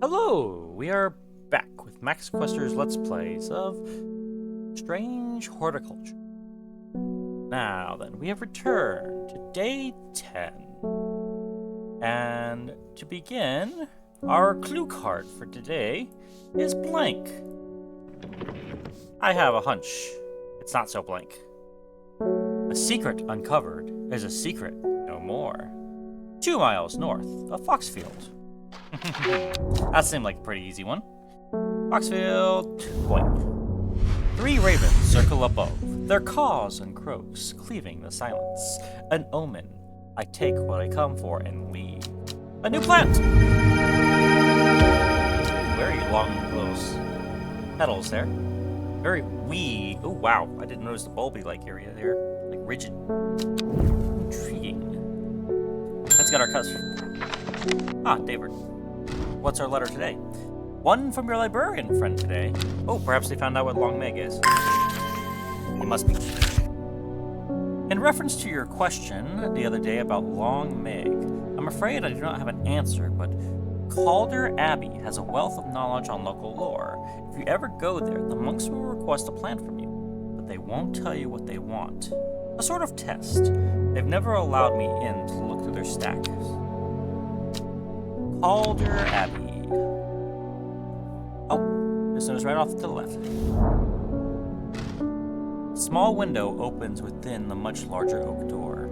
Hello! We are back with Max Quester's Let's Plays of Strange Horticulture. Now then, we have returned to day 10. And to begin, our clue card for today is blank. I have a hunch it's not so blank. A secret uncovered is a secret no more. 2 miles north of Foxfield. That seemed like a pretty easy one. Foxfield, blank. 3 ravens circle above, their caws and croaks cleaving the silence. An omen. I take what I come for and leave. A new plant! Very long, close petals there. Very wee. Oh, wow. I didn't notice the bulby-like area there. Like rigid. Intriguing. Let's get our customer. Ah, David. What's our letter today? One from your librarian friend today. Oh, perhaps they found out what Long Meg is. It must be. In reference to your question the other day about Long Meg, I'm afraid I do not have an answer, but Calder Abbey has a wealth of knowledge on local lore. If you ever go there, the monks will request a plant from you, but they won't tell you what they want. A sort of test. They've never allowed me in to look through their stacks. Calder Abbey. Oh, this one is right off to the left. A small window opens within the much larger oak door.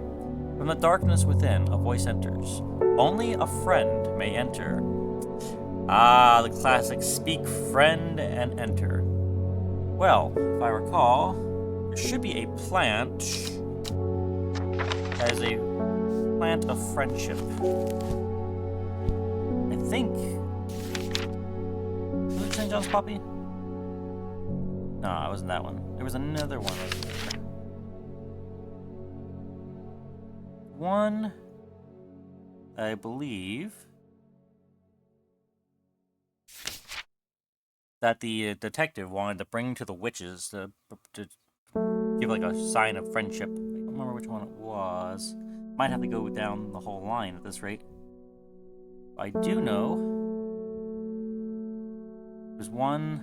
From the darkness within, a voice enters. Only a friend may enter. Ah, the classic speak friend and enter. Well, if I recall, there should be a plant as a plant of friendship. I think. Was it St. John's Poppy? No, it wasn't that one. There was another one. One, I believe, that the detective wanted to bring to the witches to give like a sign of friendship. I don't remember which one it was. Might have to go down the whole line at this rate. I do know there's one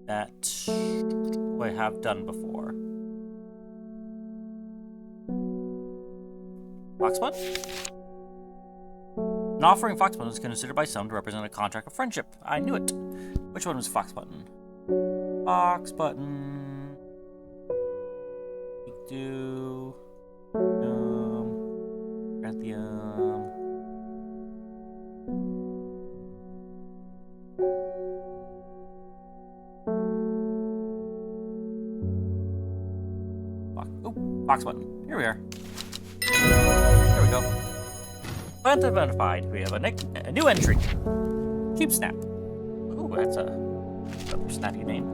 that I have done before. Foxbutton? An offering Foxbutton is considered by some to represent a contract of friendship. I knew it. Which one was Foxbutton? Foxbutton. Do. Grathium. Foxbutton. Here we are. There we go. Plant identified. We have a new entry. Cheap Snap. Ooh, that's another snappy name.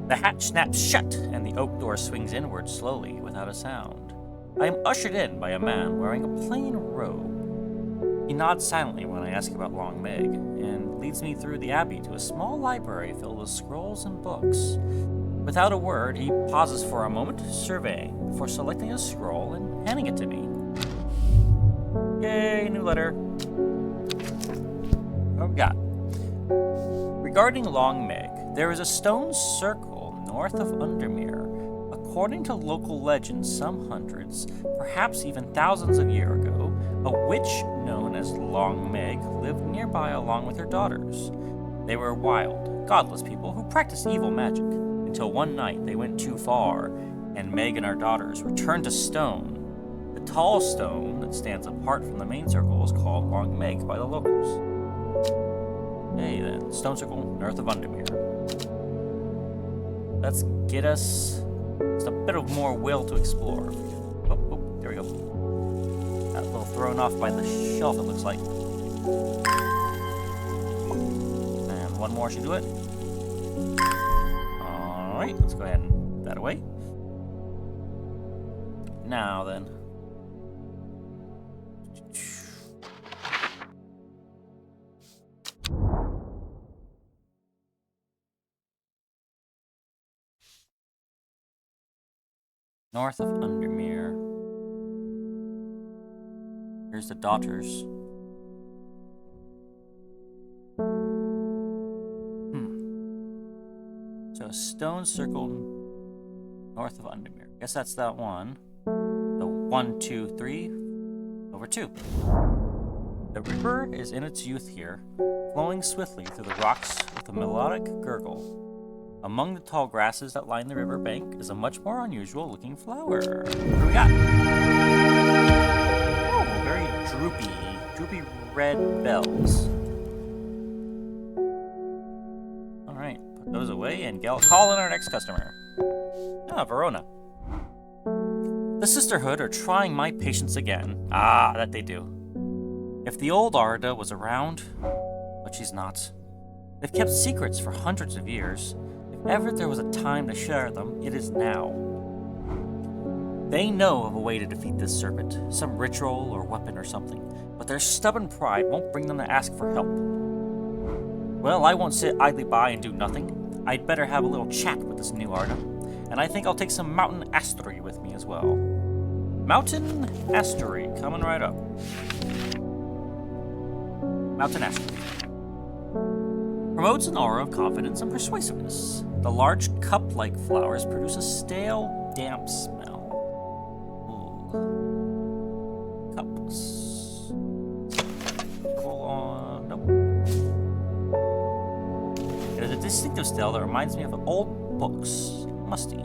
The hatch snaps shut, and the oak door swings inward slowly, without a sound. I am ushered in by a man wearing a plain robe. He nods silently when I ask about Long Meg, and leads me through the abbey to a small library filled with scrolls and books. Without a word, he pauses for a moment, surveying, before selecting a scroll and handing it to me. Yay, new letter. What we got? Regarding Long Meg, there is a stone circle north of Undermere. According to local legends, some hundreds, perhaps even thousands of years ago, a witch known as Long Meg lived nearby along with her daughters. They were wild, godless people who practiced evil magic, until one night they went too far, and Meg and her daughters returned to stone. The tall stone that stands apart from the main circle is called Long Meg by the locals. Hey then, stone circle north of Undermere. Let's get us just a bit of more will to explore. Oh, there we go. Got a little thrown off by the shelf, it looks like. And one more should do it. Alright, let's go ahead and put that away. Now then. North of Undermere. Here's the daughters. a stone circle north of Undermere. Guess that's that one. So 1, 2, 3 over 2. The river is in its youth here, flowing swiftly through the rocks with a melodic gurgle. Among the tall grasses that line the river bank is a much more unusual looking flower. What do we got? Oh, very droopy red bells. Alright, put those away and call in our next customer. Ah, Verona. The Sisterhood are trying my patience again. Ah, that they do. If the old Arda was around, but she's not. They've kept secrets for hundreds of years. If ever there was a time to share them, it is now. They know of a way to defeat this serpent, some ritual or weapon or something, but their stubborn pride won't bring them to ask for help. Well, I won't sit idly by and do nothing. I'd better have a little chat with this new Arda, and I think I'll take some mountain astery with me as well. Mountain astery, coming right up. Mountain astery. Promotes an aura of confidence and persuasiveness. The large cup-like flowers produce a stale, damp smell. Ooh. Cups. Nope. It has a distinctive smell that reminds me of old books. Musty.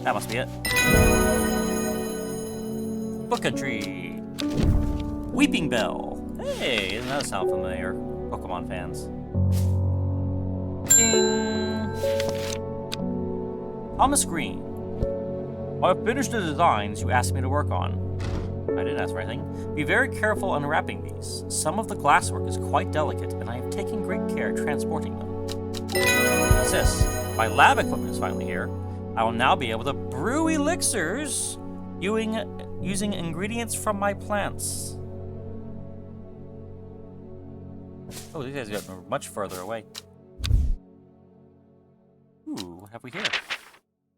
That must be it. Book entry. Weeping Bell. Hey, doesn't that sound familiar? Pokemon fans. Ding! Thomas Green. I've finished the designs you asked me to work on. I didn't ask for anything. Be very careful unwrapping these. Some of the glasswork is quite delicate, and I have taken great care transporting them. What's this? My lab equipment is finally here. I will now be able to brew elixirs using ingredients from my plants. Oh, these guys got much further away. Ooh, what have we here?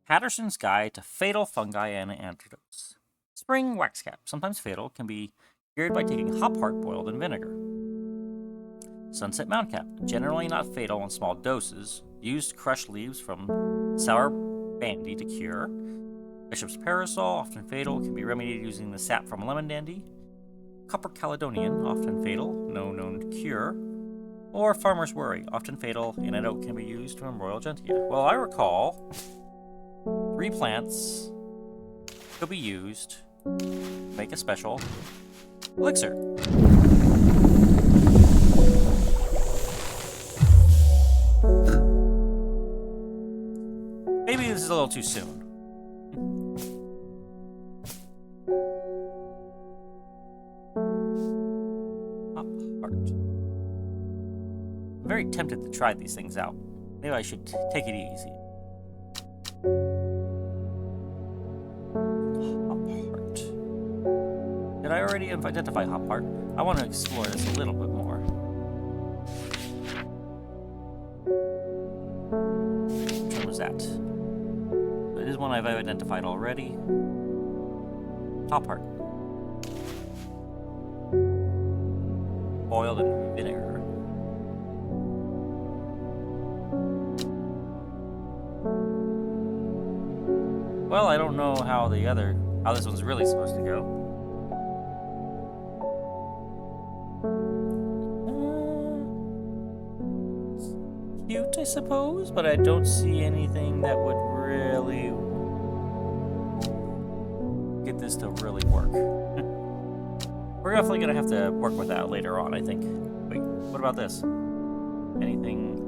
Patterson's Guide to Fatal Fungi and Antidotes. Spring waxcap, sometimes fatal, can be cured by taking hop heart boiled in vinegar. Sunset Mountcap, generally not fatal in small doses. Used crushed leaves from sour bandy to cure. Bishop's Parasol, often fatal, can be remedied using the sap from lemon dandy. Copper Caledonian, often fatal, no known to cure. Or Farmer's Worry, often fatal, antidote can be used to embroil Gentia. Well, I recall 3 plants could be used to make a special elixir. Maybe this is a little too soon. I'm very tempted to try these things out. Maybe I should take it easy. Hop heart. Did I already identify hop heart? I want to explore this a little bit more. Which one was that? It is one I've identified already. Hop heart. Boiled in vinegar. Well, I don't know how this one's really supposed to go. Cute, I suppose, but I don't see anything that would really get this to really work. We're definitely gonna have to work with that later on, I think. Wait, what about this? Anything?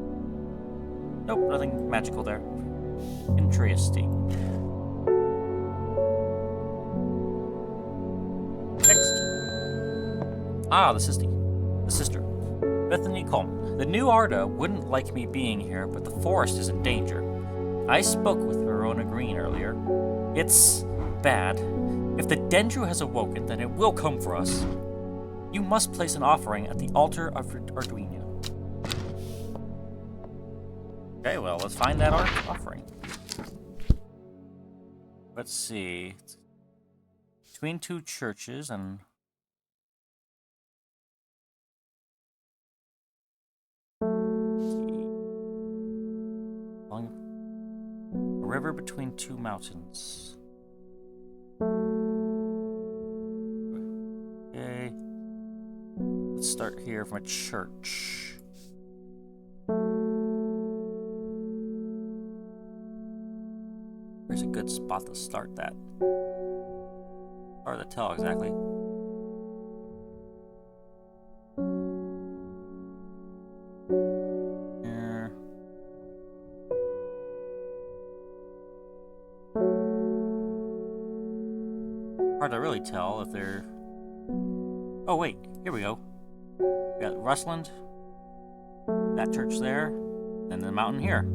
Nope, nothing magical there. Interesting. Next. Ah, the sister. Bethany Coleman. The new Arda wouldn't like me being here, but the forest is in danger. I spoke with Verona Green earlier. It's bad. If the Dendru has awoken, then it will come for us. You must place an offering at the altar of Arduino. Okay, well, let's find that offering. Let's see. It's between 2 churches and... river between two mountains. Okay. Let's start here from a church. Where's a good spot to start that? Hard to tell exactly. Here. Hard to really tell if they're... Oh wait, here we go. We got Rustland, that church there, and the mountain here.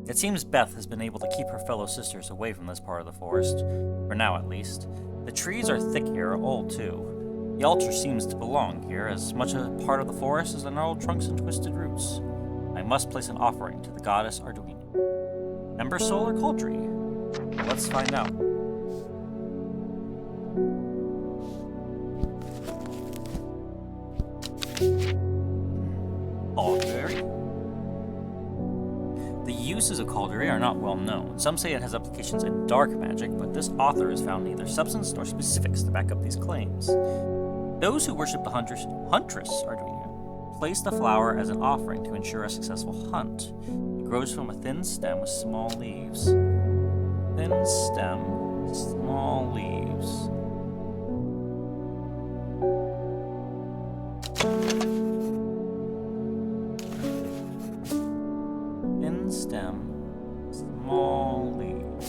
It seems Beth has been able to keep her fellow sisters away from this part of the forest, for now at least. The trees are thick here, old too. The altar seems to belong here, as much a part of the forest as the gnarled trunks and twisted roots. I must place an offering to the goddess Arduino. Ember Soul or Cauldry? Let's find out. Cauldry. The uses of Cauldry are not well known. Some say it has applications in dark magic, but this author has found neither substance nor specifics to back up these claims. Those who worship the huntress Arduino place the flower as an offering to ensure a successful hunt. It grows from a thin stem with small leaves. Thin stem, small leaves. Thin stem, small leaves.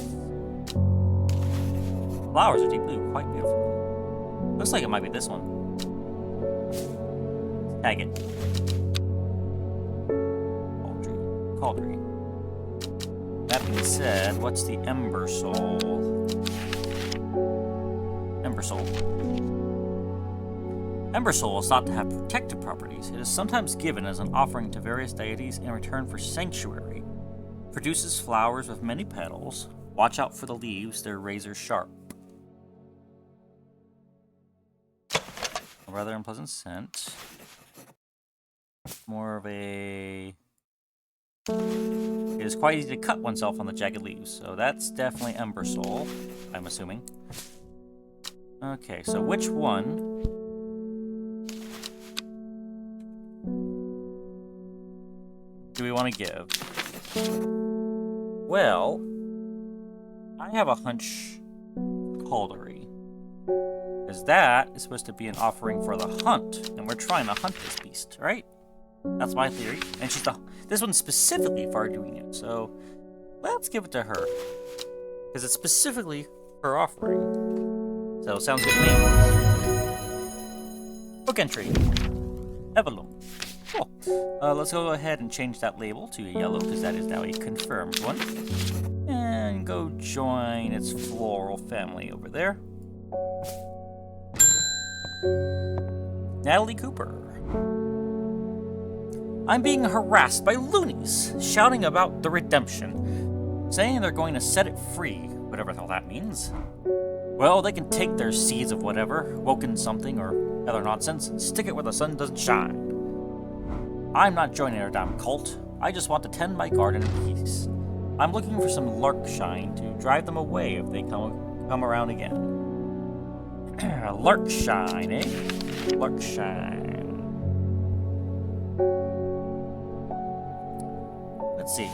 Flowers are deep blue, quite beautiful. Looks like it might be this one. Tag it. Cauldry. That being said, what's the Ember Soul? Ember Soul. Ember Soul is thought to have protective properties. It is sometimes given as an offering to various deities in return for sanctuary. Produces flowers with many petals. Watch out for the leaves, they're razor sharp. A rather unpleasant scent. More of a... It is quite easy to cut oneself on the jagged leaves, so that's definitely Ember Soul, I'm assuming. Okay, so which one do we want to give? Well, I have a hunch Cauldry, because that is supposed to be an offering for the hunt, and we're trying to hunt this beast, right? That's my theory. And this one's specifically for Arduino, so let's give it to her. Because it's specifically her offering. So, sounds good to me. Book entry. Evelyn. Cool. Let's go ahead and change that label to yellow, because that is now a confirmed one. And go join its floral family over there. Natalie Cooper. I'm being harassed by loonies, shouting about the redemption, saying they're going to set it free, whatever the hell that means. Well, they can take their seeds of whatever, woken something or other nonsense, and stick it where the sun doesn't shine. I'm not joining their damn cult. I just want to tend my garden in peace. I'm looking for some larkshine to drive them away if they come around again. Larkshine, eh? Larkshine. Let's see.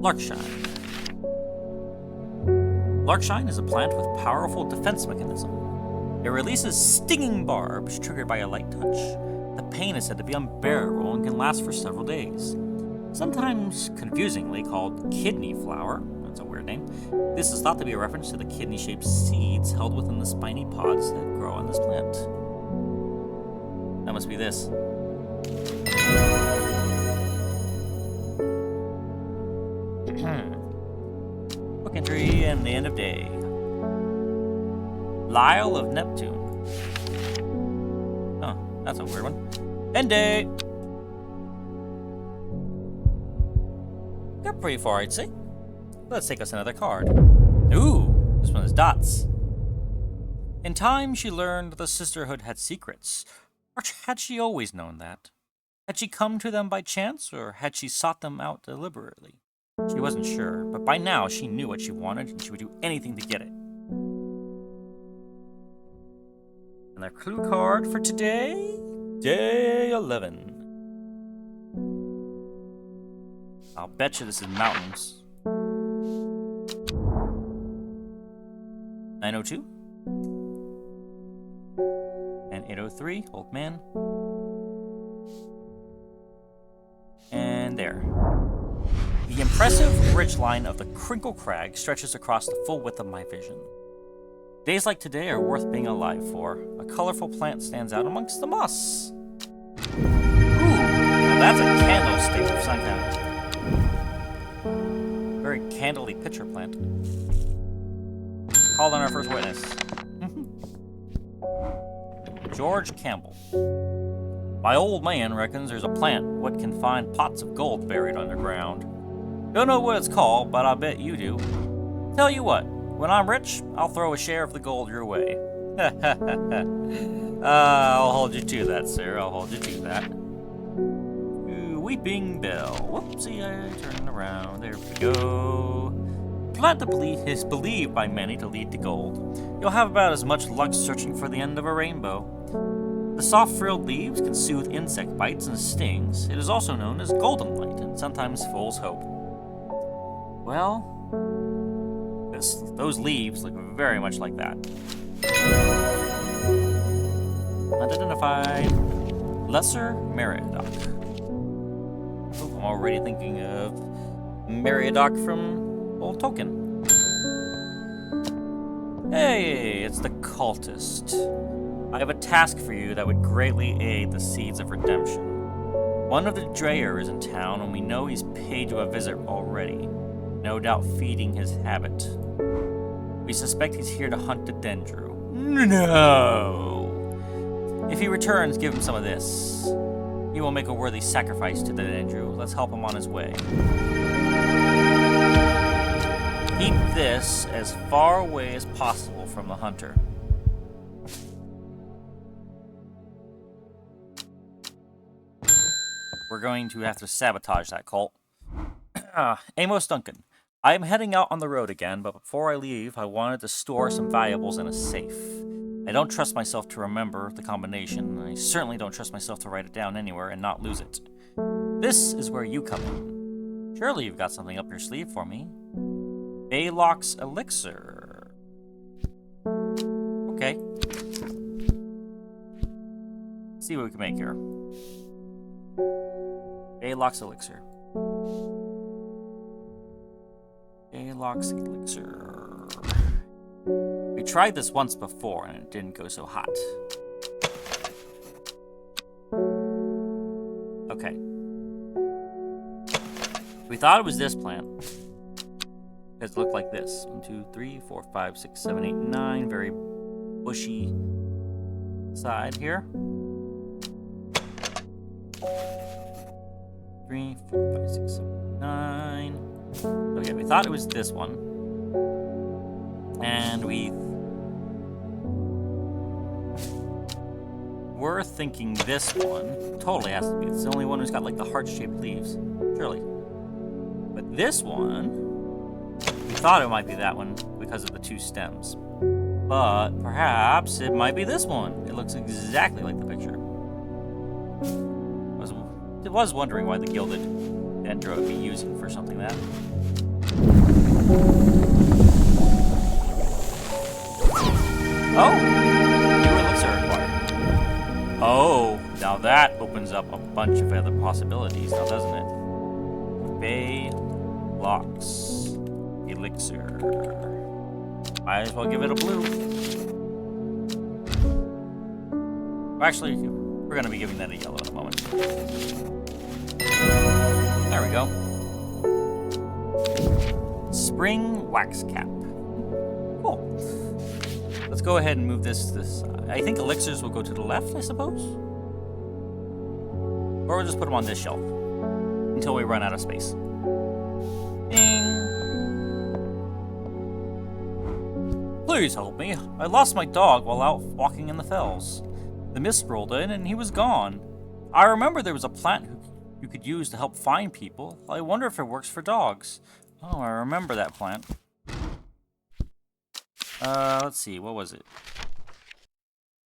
Larkshine. Larkshine is a plant with powerful defense mechanism. It releases stinging barbs triggered by a light touch. The pain is said to be unbearable and can last for several days. Sometimes confusingly called kidney flower, that's a weird name, this is thought to be a reference to the kidney-shaped seeds held within the spiny pods that grow on this plant. That must be this. Book entry and the end of day. Lyle of Neptune. Oh, that's a weird one. End day. Got pretty far, I'd say. Let's take us another card. Ooh, this one is dots. In time, she learned the sisterhood had secrets. Or had she always known that? Had she come to them by chance, or had she sought them out deliberately? She wasn't sure, but by now she knew what she wanted, and she would do anything to get it. And their clue card for today? Day 11. I'll bet you this is mountains. 902. And 803, Old Man. And there. The impressive ridgeline of the Crinkle Crag stretches across the full width of my vision. Days like today are worth being alive for. A colorful plant stands out amongst the moss. Ooh, now that's a candlestick of some kind. Very candly pitcher plant. Called on our first witness. George Campbell. My old man reckons there's a plant what can find pots of gold buried underground. Don't know what it's called, but I bet you do. Tell you what, when I'm rich, I'll throw a share of the gold your way. I'll hold you to that, sir. I'll hold you to that. Weeping Bell. Whoopsie, I turned around. There we go. Plant to believe is believed by many to lead to gold. You'll have about as much luck searching for the end of a rainbow. The soft frilled leaves can soothe insect bites and stings. It is also known as golden light and sometimes fool's hope. Well, those leaves look very much like that. Unidentified. Lesser Meriadoc. Oh, I'm already thinking of Meriadoc from Old Tolkien. Hey, it's the cultist. I have a task for you that would greatly aid the seeds of redemption. One of the Dreyer is in town, and we know he's paid you a visit already. No doubt feeding his habit. We suspect he's here to hunt the Dendro. No! If he returns, give him some of this. He will make a worthy sacrifice to the Dendro. Let's help him on his way. Keep this as far away as possible from the hunter. We're going to have to sabotage that cult. Amos Duncan. I am heading out on the road again, but before I leave, I wanted to store some valuables in a safe. I don't trust myself to remember the combination, and I certainly don't trust myself to write it down anywhere and not lose it. This is where you come in. Surely you've got something up your sleeve for me. Baylock's Elixir. Okay. Let's see what we can make here. Baylock's Elixir. Baylock's Elixir. We tried this once before and it didn't go so hot. Okay. We thought it was this plant. It looked like this. 1, 2, 3, 4, 5, 6, 7, 8, 9. Very bushy side here. 3, 4, 5, 6, 7, 9. Okay, we thought it was this one. And we were thinking this one totally has to be. It's the only one who's got like the heart-shaped leaves. Surely. But this one, we thought it might be that one because of the 2 stems. But perhaps it might be this one. It looks exactly like the picture. I was wondering why the gilded dendro would be using for something like that. Oh! New elixir acquired. Oh, now that opens up a bunch of other possibilities, now doesn't it? Baylock's Elixir. Might as well give it a blue. Actually, we're going to be giving that a yellow in a moment. There we go. Spring Wax Cap. Cool. Let's go ahead and move this. I think elixirs will go to the left, I suppose? Or we'll just put them on this shelf until we run out of space. Ding! Please help me. I lost my dog while out walking in the fells. The mist rolled in and he was gone. I remember there was a plant you could use to help find people. I wonder if it works for dogs. Oh, I remember that plant. Let's see, what was it?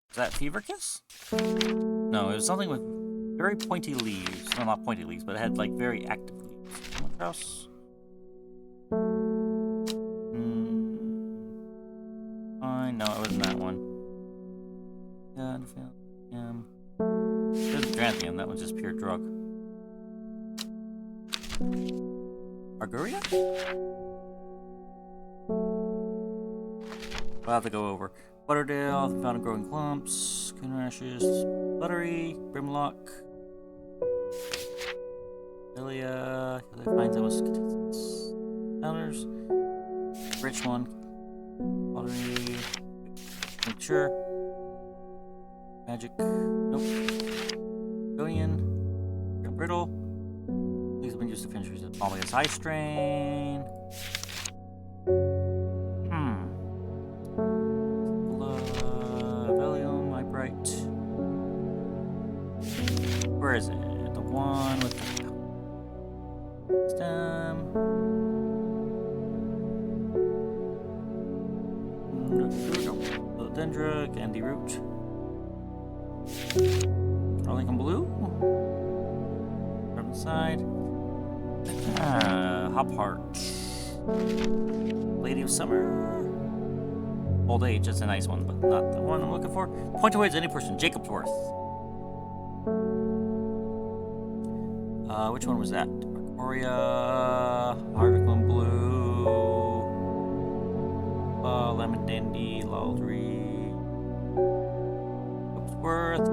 Was that Fever Kiss? No, it was something with very pointy leaves. No, not pointy leaves, but it had like very active leaves. House. Fine, no, it wasn't that one. There's Dranthium, that one's just pure drug. Arguria? We'll have to go over. Butterdale, found growing clumps, coon rashes, buttery, brimlock, Lilia, finds those counters, rich one, buttery, mature, magic, nope, Gonian, brittle, these have been used to finish with Polygus high strain. Where is it? The one with the stem. Philodendra, Candy Root. Arlington Blue. From the side. Hop Heart. Lady of Summer. Old Age, that's a nice one, but not the one I'm looking for. Point away to any person. Jacob's Worth. Which one was that? Arcoria, Harlequin Blue, Lemon Dandy, Laldry,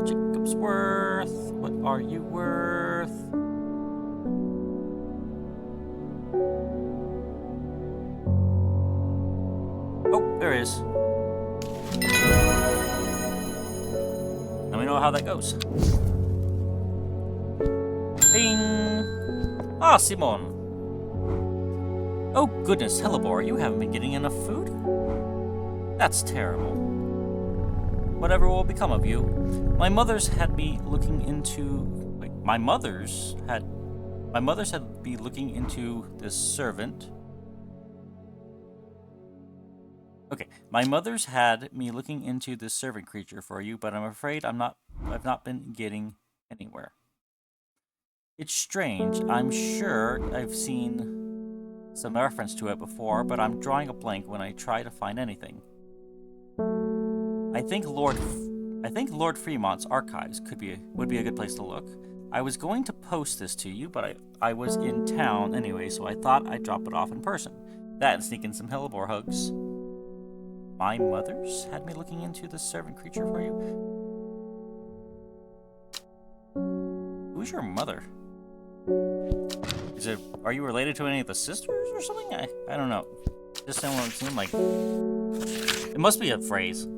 Jacob's Worth, what are you worth? Oh, there it is. Let me know how that goes. Bing! Ah, Simon. Oh goodness, Hellebore, you haven't been getting enough food? That's terrible. Whatever will become of you? My mother's had me looking into... Wait, my mother's had me looking into this servant. Okay, my mother's had me looking into this servant creature for you, but I'm afraid I've not been getting anywhere. It's strange. I'm sure I've seen some reference to it before, but I'm drawing a blank when I try to find anything. I think Lord Fremont's archives would be a good place to look. I was going to post this to you, but I was in town anyway, so I thought I'd drop it off in person. That and sneak in some Hellebore hugs. My mother's had me looking into this servant creature for you. Who's your mother? Are you related to any of the sisters or something? I don't know. Just someone seemed like... It must be a phrase.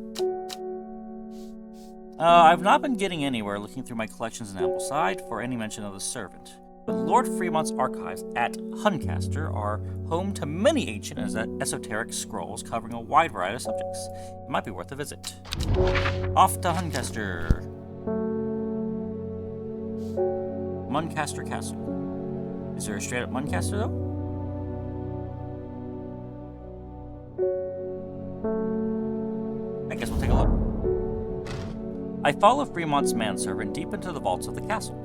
I've not been getting anywhere looking through my collections in Ambleside for any mention of the servant. But Lord Fremont's archives at Huncaster are home to many ancient and esoteric scrolls covering a wide variety of subjects. It might be worth a visit. Off to Huncaster. Muncaster Castle. Is there a straight up Muncaster though? I guess we'll take a look. I follow Fremont's manservant deep into the vaults of the castle.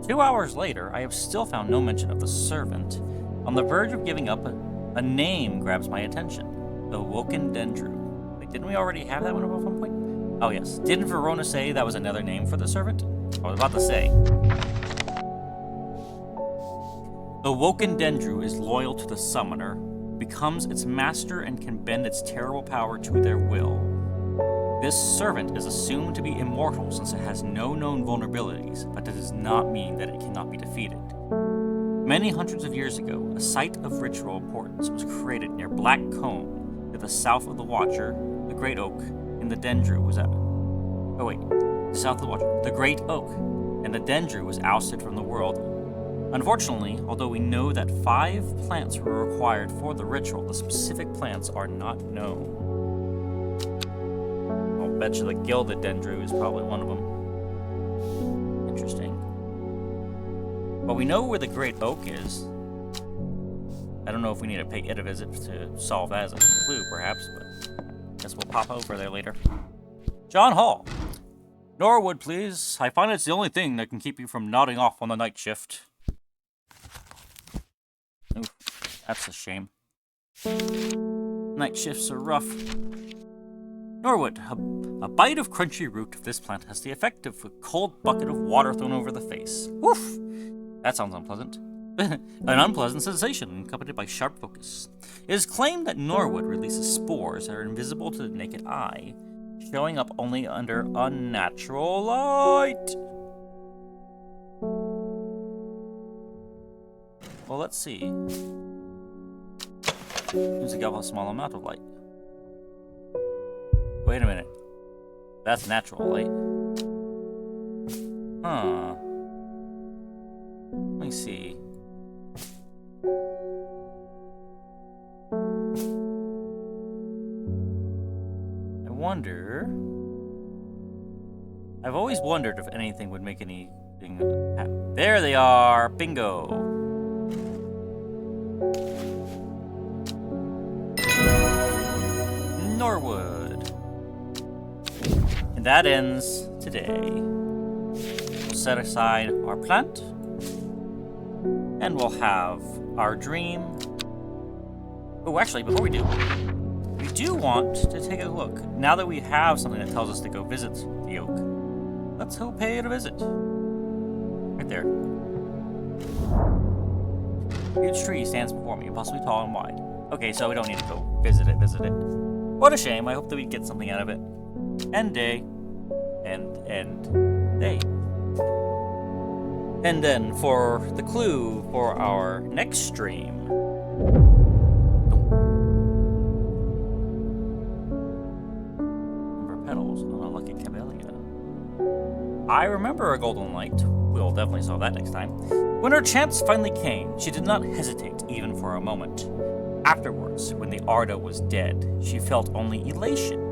2 hours later, I have still found no mention of the servant. On the verge of giving up, a name grabs my attention. The Woken Dendru. Wait, didn't we already have that one at one point? Oh yes. Didn't Verona say that was another name for the servant? I was about to say. The Woken Dendru is loyal to the summoner, becomes its master, and can bend its terrible power to their will. This servant is assumed to be immortal since it has no known vulnerabilities, but that does not mean that it cannot be defeated. Many hundreds of years ago, a site of ritual importance was created near Black Combe, to the south of the Watcher. The Great Oak, and the Dendru was south of the Watcher. The Great Oak, and the Dendru was ousted from the world. Unfortunately, although we know that 5 plants were required for the ritual, the specific plants are not known. I'll bet you the Gilded Dendru is probably one of them. Interesting. Well, we know where the Great Oak is. I don't know if we need to pay it a visit to solve that as a clue, perhaps, but guess we'll pop over there later. John Hall. Norwood, please. I find it's the only thing that can keep you from nodding off on the night shift. Oof, that's a shame. Night shifts are rough. Norwood, a bite of crunchy root of this plant has the effect of a cold bucket of water thrown over the face. Woof! That sounds unpleasant. An unpleasant sensation accompanied by sharp focus. It is claimed that Norwood releases spores that are invisible to the naked eye, showing up only under unnatural light. Well, let's see. Seems to give a small amount of light. Wait a minute. That's natural light. Huh. Let me see. I've always wondered if anything would make anything happen. There they are! Bingo! Norwood. And that ends today. We'll set aside our plant. And we'll have our dream. Oh, actually, before we do want to take a look. Now that we have something that tells us to go visit the oak, let's go pay it a visit. Right there. Huge tree stands before me, possibly tall and wide. Okay, so we don't need to go visit it. What a shame. I hope that we get something out of it. End day. End day. And then for the clue for our next stream. Petals on a lucky camellia. I remember a golden light. We'll definitely solve that next time. When her chance finally came, she did not hesitate even for a moment. Afterwards, when the Arda was dead, she felt only elation.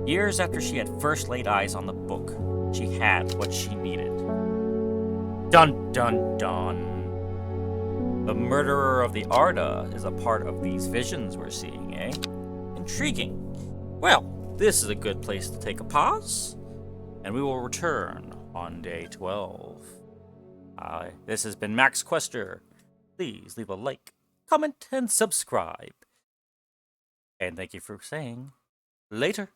Years after she had first laid eyes on the book, she had what she needed. Dun dun dun. The murderer of the Arda is a part of these visions we're seeing, eh? Intriguing. Well, this is a good place to take a pause, and we will return on day 12. This has been Max Quester. Please leave a like, comment, and subscribe. And thank you for saying later.